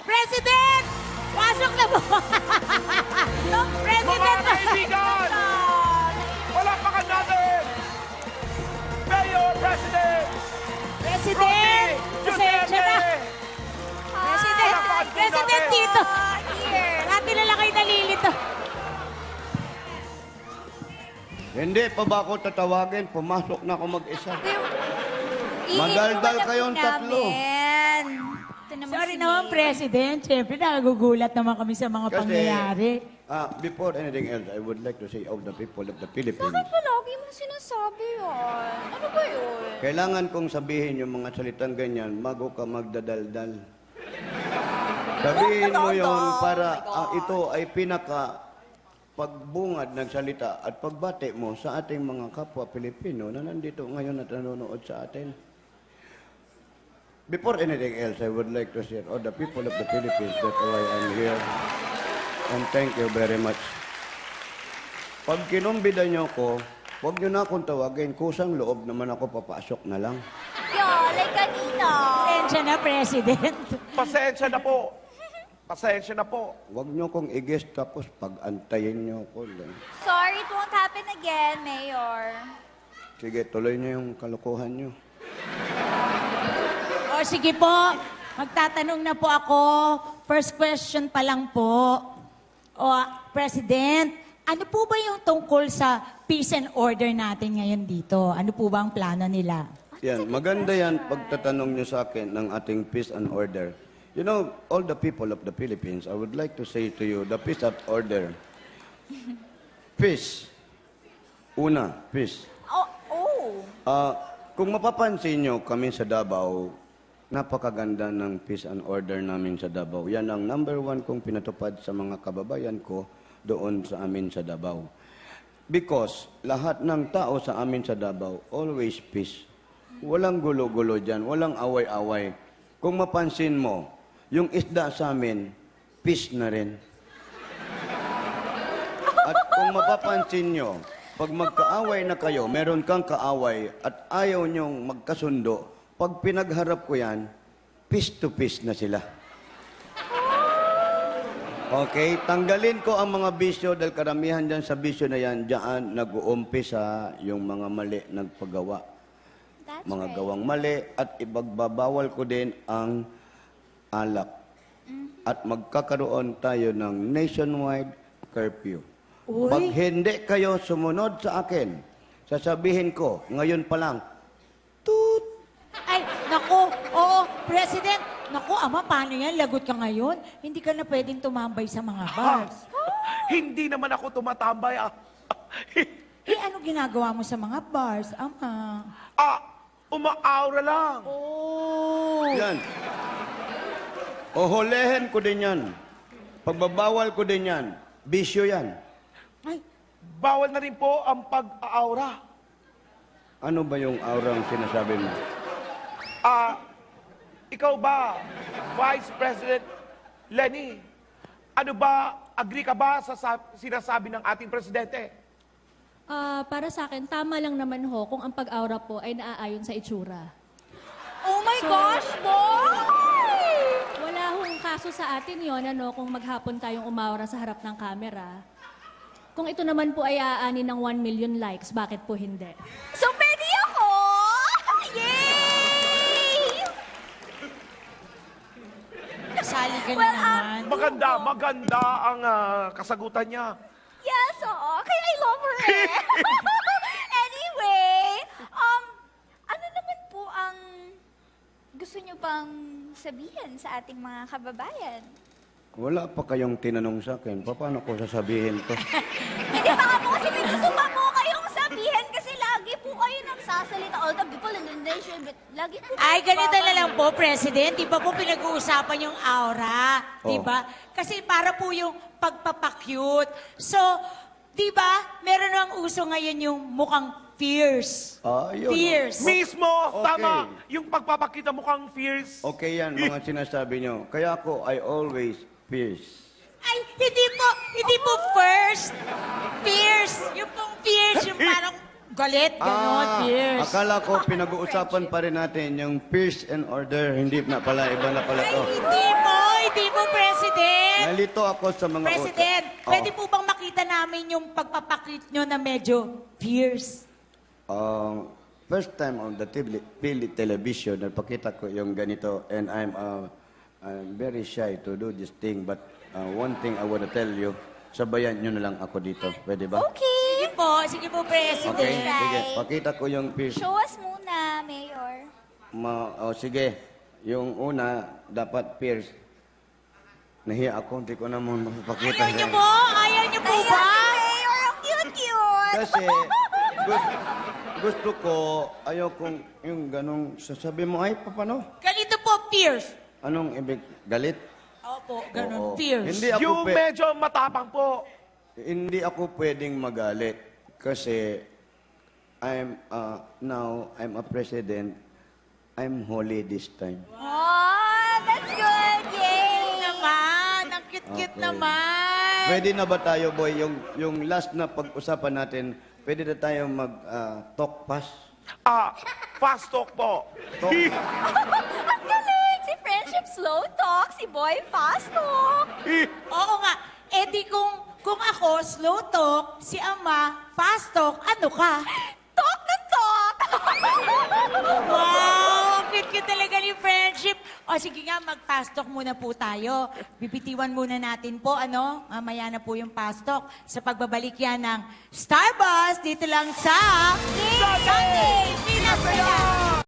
President! Pasok na po! Yung President! Mga kaibigan! Palakpakan natin! Mayor President! President! Pasensya na! President! Palakpakan po President natin. dito! Dati na lang kayo nalilito. Hindi pa ba ako tatawagin? Pumasok na ako mag-isa. Magdaldal kayong tatlo. Sorry naman, President. Siyempre, nagugulat naman kami sa mga pangyayari. Before anything else, I would like to say of the people of the Philippines, Bakit palagi mo sinasabi yun? Ano ba yun? kailangan kong sabihin yung mga salitang ganyan bago ka magdadaldal. Sabihin mo yon para ito ay pinaka pagbungad ng salita at pagbati mo sa ating mga kapwa Pilipino na nandito ngayon at nanonood sa atin. Before anything else, I would like to say all the people of the Philippines that why I'm here. And thank you very much. Pag kinumbida niyo ko, huwag niyo na akong tawagin. Kusang loob naman ako, papasok na lang. Like kanina. Pasensya na, President. Pasensya na po. Pasensya na po. Huwag niyo kong i-guest tapos pag-antayin niyo ko. Sorry, it won't happen again, Mayor. Sige, tuloy niyo yung kalokohan niyo. O, sige po. Magtatanong na po ako. First question pa lang po. O, President, ano po ba yung tungkol sa peace and order natin ngayon dito? Ano po ba ang plano nila? Yan, maganda yan pagtatanong niyo sa akin ng ating peace and order. You know, all the people of the Philippines, I would like to say to you, the peace and order. Peace. Una, peace. Kung mapapansin nyo, kami sa Davao, napakaganda ng peace and order namin sa Davao. Yan ang number one kong pinatupad sa mga kababayan ko doon sa amin sa Davao. Because lahat ng tao sa amin sa Davao, always peace. Walang gulo-gulo dyan, walang away-away. Kung mapansin mo, yung isda sa amin, peace na rin. At kung mapapansin nyo, pag magkaaway na kayo, meron kang kaaway at ayaw nyong magkasundo, pag pinagharap ko yan, peace to peace na sila. Okay, tanggalin ko ang mga bisyo dahil karamihan dyan sa bisyo na yan, dyan nag-uumpisa yung mga mali nagpagawa. Mga gawang mali at ibagbabawal ko din ang alak. At magkakaroon tayo ng nationwide curfew. Uy. Pag hindi kayo sumunod sa akin, sasabihin ko, ngayon pa lang, toot! Ay, naku, oo, President. Naku, Ama, paano yan? Lagot ka ngayon. Hindi ka na pwedeng tumambay sa mga bars. Hindi naman ako tumatambay. Eh, ano ginagawa mo sa mga bars, Ama? Umaaura lang. Oh. Yan. Oholehin ko din yan. Pagbabawal ko din yan. Bisyo yan. Ay, Bawal na rin po ang pag-aura. Ano ba yung aurang sinasabi mo? Ikaw ba, Vice President Lenny, ano ba, agree ka ba sa sinasabi ng ating presidente? Para sa akin, tama lang naman ho kung ang pag-aura po ay naaayon sa itsura. Oh my gosh, boy! Wala hong kaso sa atin yon ano, kung maghapon tayong umaura sa harap ng kamera. Kung ito naman po ay aanin ng 1 million likes, bakit po hindi? So, pwede ako! Yay! nasali ka na Well, naman. Maganda ang kasagutan niya. Yes, oo. Kaya I love her eh. Anyway, ano naman po ang gusto niyo pang sabihin sa ating mga kababayan? Wala pa kayong tinanong sa akin. Paano ko sasabihin to? Hindi baka po kasi may gusto pa po kayong sabihin kasi lagi po kayo nagsasalita. All the people in the nation, but lagi po Ay, ganito na lang po, President. Di ba po pinag-uusapan yung aura? Di ba? Kasi para po yung pagpapakyut. So, di ba, meron ang uso ngayon yung mukhang fierce. Yun. Fierce. Mismo, Okay. tama. Yung pagpapakita mukhang fierce. Okay yan, mga sinasabi nyo. Kaya ako, I always fierce. Ay, hindi po first. Fierce. Yung pong fierce, yung parang galit, gano'n, fierce. Akala ko pinag-uusapan pa rin natin yung peace and order. Hindi na pala, iba na pala Ay, to. hindi Hindi po, President. Nalito ako sa mga... President, Oo. pwede po bang makita namin yung pagpapakit nyo na medyo fierce? First time on the television, napakita ko yung ganito, and I'm very shy to do this thing, but one thing I want to tell you, sabayan nyo na lang ako dito. Pwede ba? Okay. Sige po, President. Okay, Right. sige. Pakita ko yung pierce. Show us muna, Mayor. Sige. Yung una, dapat pierce. Nahiya ako, hindi ko naman makapakita. Ayaw nyo po? Ayaw nyo po Ayan, ba? si Mayor, ang cute-cute. Kasi gusto ko, ayaw kong yung ganong sasabi mo, ay, paano? Ganito po, fierce. Anong ibig? Galit? Opo, ganun, Oo. fierce. Hindi ako, Yung medyo matapang po. hindi ako pwedeng magalit. Kasi now I'm a president. I'm holy this time. Oh, that's good. Yay. Naman, ang cute-cute Okay. naman. Pwede na ba tayo, boy, yung last na pag-usapan natin, pwede na tayo mag-talk pass? Fast talk po. Ang galing. Si Friendship Slow Talk, si Boy Fast Talk. Oo nga. Eh di kung ako, slow talk, si Ama, fast talk, ano ka? Talk na talk. Wow, ang cute-cute talaga ni friendship. O sige nga, mag-fast talk muna po tayo. Bibitiwan muna natin po, ano? Mamaya na po yung fast talk sa pagbabalik yan ng Starbuzz dito lang sa Sunday. Sunday.